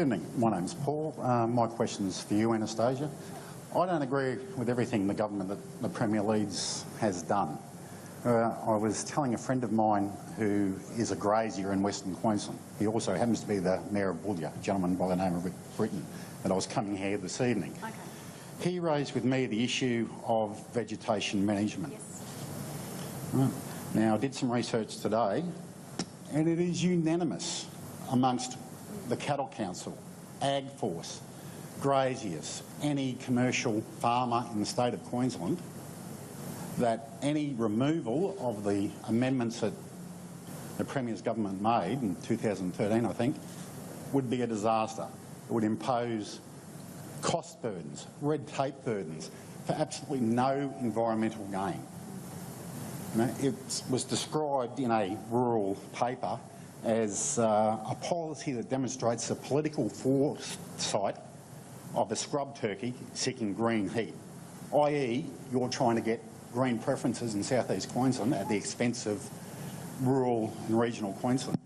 Good evening. My name's Paul. My question is for you, Anastasia. I don't agree with everything the government that the Premier leads has done. I was telling a friend of mine who is a grazier in Western Queensland. He also happens to be the Mayor of Boulia, a gentleman by the name of Rick Britton, that I was coming here this evening. Okay. He raised with me the issue of vegetation management. Yes. Now, I did some research today, and it is unanimous amongst the Cattle Council, Ag Force, graziers, any commercial farmer in the state of Queensland, that any removal of the amendments that the Premier's government made in 2013, I think, would be a disaster. It would impose cost burdens, red tape burdens, for absolutely no environmental gain. You know, it was described in a rural paper as a policy that demonstrates the political foresight of a scrub turkey seeking green heat, i.e. you're trying to get green preferences in southeast Queensland at the expense of rural and regional Queensland.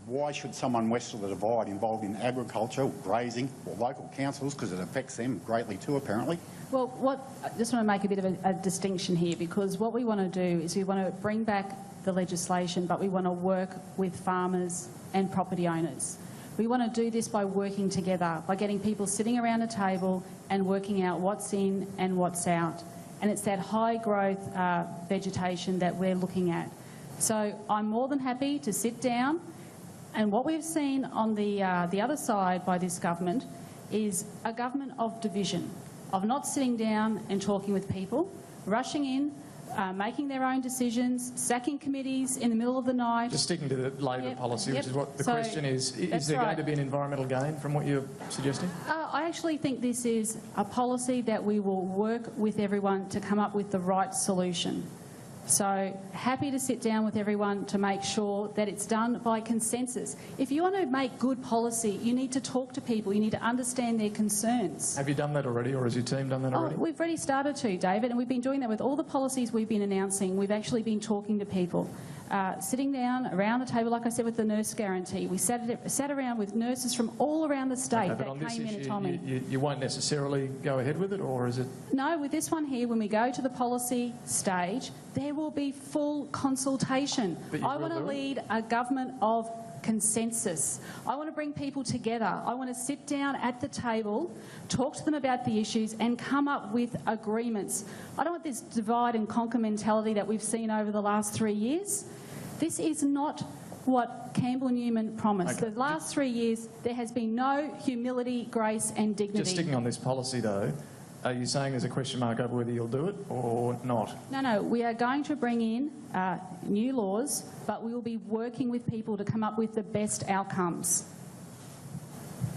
Why should someone west of the Divide involved in agriculture, or grazing, or local councils, because it affects them greatly too apparently? Well, I just want to make a bit of a distinction here, because what we want to do is we want to bring back the legislation, but we want to work with farmers and property owners. We want to do this by working together, by getting people sitting around a table and working out what's in and what's out. And it's that high growth vegetation that we're looking at. So I'm more than happy to sit down, and what we've seen on the other side by this government is a government of division, of not sitting down and talking with people, rushing in, making their own decisions, sacking committees in the middle of the night. Just sticking to the Labor policy, which is what the question is. Is there going to be an environmental gain from what you're suggesting? I actually think this is a policy that we will work with everyone to come up with the right solution. So happy to sit down with everyone to make sure that it's done by consensus. If you want to make good policy, you need to talk to people, you need to understand their concerns. Have you done that already, or has your team done that already? We've already started to, David, and we've been doing that with all the policies we've been announcing. We've actually been talking to people. Sitting down around the table, like I said, with the nurse guarantee. We sat around with nurses from all around the state that came in and told me. You won't necessarily go ahead with it, or is it? No, with this one here, when we go to the policy stage, there will be full consultation. I want to lead a government of consensus. I want to bring people together. I want to sit down at the table, talk to them about the issues and come up with agreements. I don't want this divide and conquer mentality that we've seen over the last 3 years. This is not what Campbell Newman promised. Okay. The last 3 years, there has been no humility, grace and dignity. Just sticking on this policy though, are you saying there's a question mark over whether you'll do it or not? No, we are going to bring in new laws, but we will be working with people to come up with the best outcomes.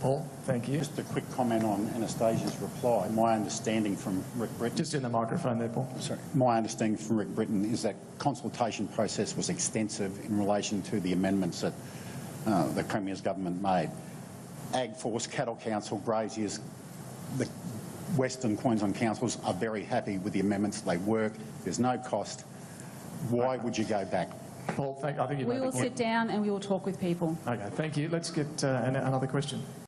Paul, thank you. Just a quick comment on Anastasia's reply. My understanding from Rick Britton... Just in the microphone there, Paul. Sorry. My understanding from Rick Britton is that consultation process was extensive in relation to the amendments that the Premier's government made. Ag Force, Cattle Council, graziers, the Western Queensland councils are very happy with the amendments. They work. There's no cost. Why would you go back? Paul, I think you we will sit down and we will talk with people. Okay, thank you. Let's get another question.